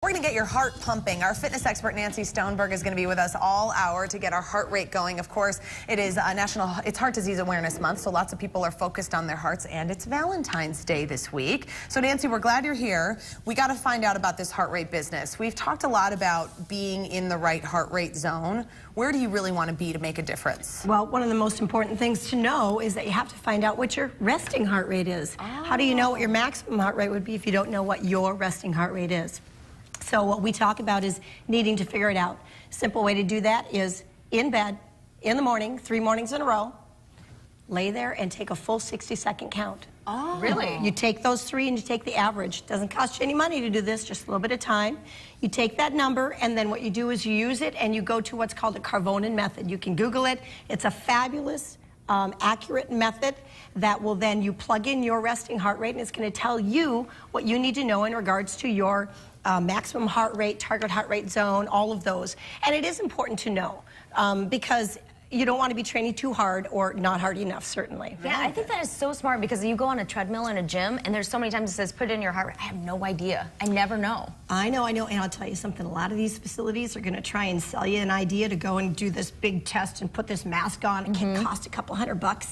We're going to get your heart pumping. Our fitness expert Nancy Stoneberg is going to be with us all hour to get our heart rate going. Of course, it is it's Heart Disease Awareness Month, so lots of people are focused on their hearts, and it's Valentine's Day this week. So Nancy, we're glad you're here. We got to find out about this heart rate business. We've talked a lot about being in the right heart rate zone. Where do you really want to be to make a difference? Well, one of the most important things to know is that you have to find out what your resting heart rate is. Oh. How do you know what your maximum heart rate would be if you don't know what your resting heart rate is? So what we talk about is needing to figure it out. Simple way to do that is in bed, in the morning, 3 mornings in a row, lay there and take a full 60-second count. Oh. Really? You take those 3 and you take the average. Doesn't cost you any money to do this, just a little bit of time. You take that number, and then what you do is you use it and you go to what's called a Carvonan method. You can Google it. It's a fabulous, accurate method that will then you plug in your resting heart rate, and it's going to tell you what you need to know in regards to your maximum heart rate, target heart rate zone, all of those. And it is important to know because you don't want to be training too hard or not hard enough, certainly. Yeah, I think that is so smart because you go on a treadmill in a gym and there's so many times it says put it in your heart rate. I have no idea. I never know. I know, and I'll tell you something. A lot of these facilities are going to try and sell you an idea to go and do this big test and put this mask on. It can cost a couple $100.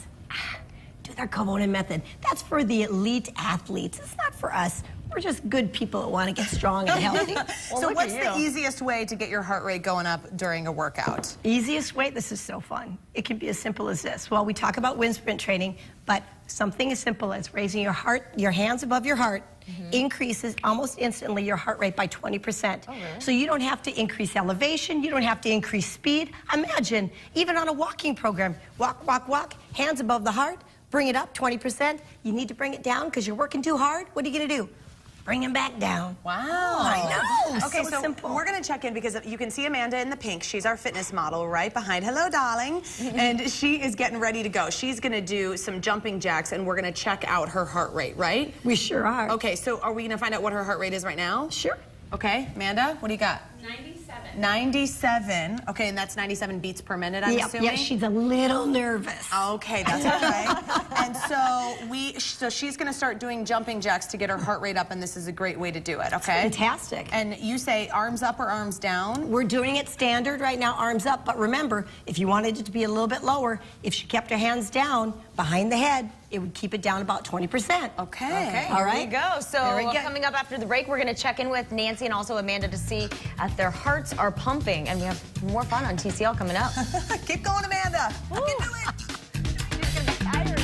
Do their Carvonan method. That's for the elite athletes. It's not for us. We're just good people that want to get strong and healthy. Well, so what's the easiest way to get your heart rate going up during a workout? Easiest way? This is so fun. It can be as simple as this. Well, we talk about wind sprint training, but something as simple as raising your hands above your heart increases almost instantly your heart rate by 20%. Oh, really? So you don't have to increase elevation, you don't have to increase speed. Imagine, even on a walking program, walk, walk, walk, hands above the heart, bring it up 20%. You need to bring it down because you're working too hard. What are you going to do? Bring him back down. Wow. I know. Okay, so simple. We're going to check in because you can see Amanda in the pink. She's our fitness model right behind. Hello, darling. And she is getting ready to go. She's going to do some jumping jacks, and we're going to check out her heart rate, right? We sure are. Okay, so are we going to find out what her heart rate is right now? Sure. Okay, Amanda, what do you got? 97. 97. Okay, and that's 97 beats per minute, I'm assuming? Yeah, she's a little nervous. Okay, that's okay. And so she's going to start doing jumping jacks to get her heart rate up, and this is a great way to do it, okay? Fantastic. And you say arms up or arms down? We're doing it standard right now, arms up, but remember, if you wanted it to be a little bit lower, if she kept her hands down behind the head, it would keep it down about 20%. Okay. All right. Here we go. So coming up after the break, we're going to check in with Nancy and also Amanda to see if their hearts are pumping. And we have more fun on TCL coming up. Keep going, Amanda. You can do it. She's going to be tired.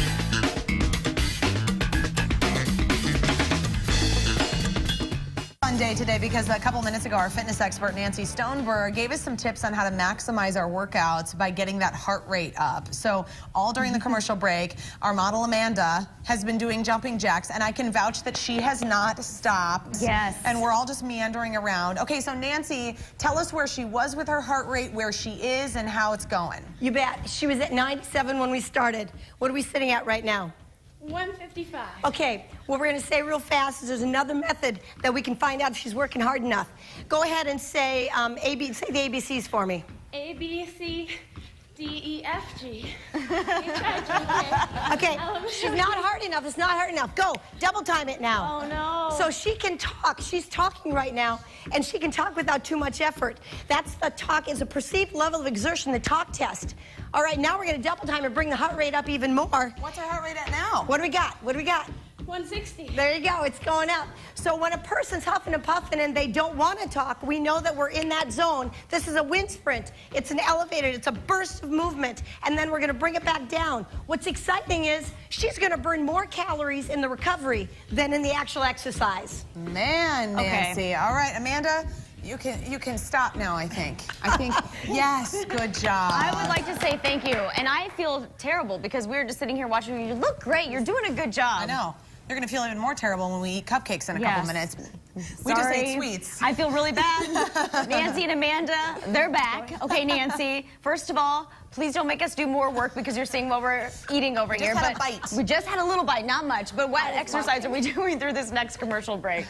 Fun day today because a couple minutes ago our fitness expert Nancy Stoneberg gave us some tips on how to maximize our workouts by getting that heart rate up. So all during the commercial break, our model Amanda has been doing jumping jacks, and I can vouch that she has not stopped. Yes. And we're all just meandering around. Okay, so Nancy, tell us where she was with her heart rate, where she is, and how it's going. You bet. She was at 97 when we started. What are we sitting at right now? 155. Okay, what we're going to say real fast is there's another method that we can find out if she's working hard enough. Go ahead and say, say the ABCs for me. A, B, C, D, E, F, G. Okay, she's not hard enough. It's not hard enough. Go, double time it now. Oh, no. So she can talk. She's talking right now, and she can talk without too much effort. That's the talk is a perceived level of exertion, the talk test. All right, now we're going to double time and bring the heart rate up even more. What's her heart rate at now? What do we got? What do we got? 160. There you go. It's going up. So when a person's huffing and puffing and they don't want to talk, we know that we're in that zone. This is a wind sprint. It's an elevated. It's a burst of movement. And then we're going to bring it back down. What's exciting is she's going to burn more calories in the recovery than in the actual exercise. Man, Nancy. Okay. All right, Amanda. You can stop now, I think. Yes, good job. I would like to say thank you. And I feel terrible because we were just sitting here watching you. You look great. You're doing a good job. I know. You're going to feel even more terrible when we eat cupcakes in a couple minutes. We just ate sweets. I feel really bad. Nancy and Amanda, they're back. Okay, Nancy, first of all, please don't make us do more work because you're seeing what we're eating over here. We just had a bite. We just had a little bite, not much. But what exercise are we doing through this next commercial break?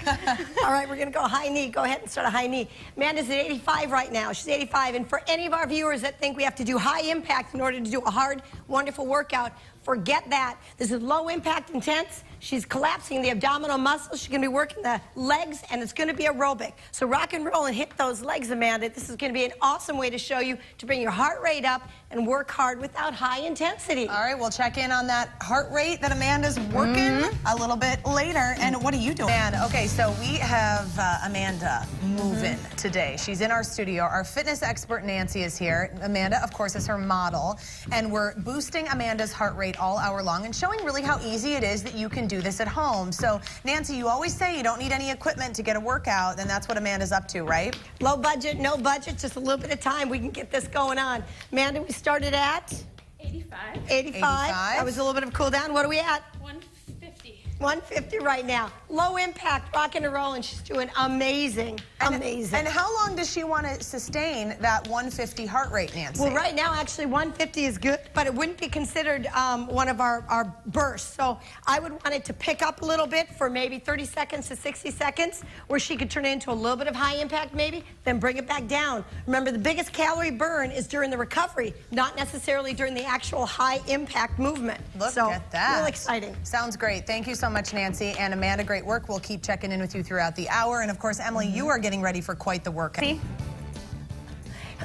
All right, we're going to go high knee. Go ahead and start a high knee. Amanda's at 85 right now. She's 85. And for any of our viewers that think we have to do high impact in order to do a hard, wonderful workout, forget that. This is low impact intense. She's collapsing the abdominal muscles. She's going to be working the legs legs, and it's going to be aerobic. So rock and roll and hit those legs, Amanda. This is going to be an awesome way to show you to bring your heart rate up and work hard without high intensity. All right, we'll check in on that heart rate that Amanda's working a little bit later. And what are you doing? And okay, so we have Amanda moving today. She's in our studio. Our fitness expert Nancy is here. Amanda, of course, is her model. And we're boosting Amanda's heart rate all hour long and showing really how easy it is that you can do this at home. So, Nancy, you always say you don't need any equipment to get a workout, and that's what Amanda's up to, right? Low budget, no budget, just a little bit of time. We can get this going on. Amanda, we started at? 85. 85. That was a little bit of a cool down. What are we at? 150. 150 right now. Low impact, rocking and rolling. She's doing amazing. Amazing. And how long does she want to sustain that 150 heart rate, Nancy? Well, right now, actually, 150 is good, but it wouldn't be considered one of our bursts. So I would want it to pick up a little bit for maybe 30 seconds to 60 seconds, where she could turn it into a little bit of high impact maybe, then bring it back down. Remember, the biggest calorie burn is during the recovery, not necessarily during the actual high impact movement. Look at that. Real exciting. Sounds great. Thank you so much, Nancy. And Amanda, great work. We'll keep checking in with you throughout the hour. And of course, Emily, you are getting ready for quite the workout. See?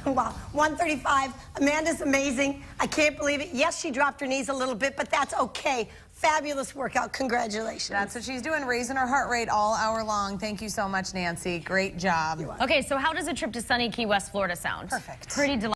Wow, 135. Amanda's amazing. I can't believe it. Yes, she dropped her knees a little bit, but that's okay. Fabulous workout. Congratulations. That's what she's doing, raising her heart rate all hour long. Thank you so much, Nancy. Great job. Okay, so how does a trip to sunny Key West, Florida sound? Perfect. Pretty delightful.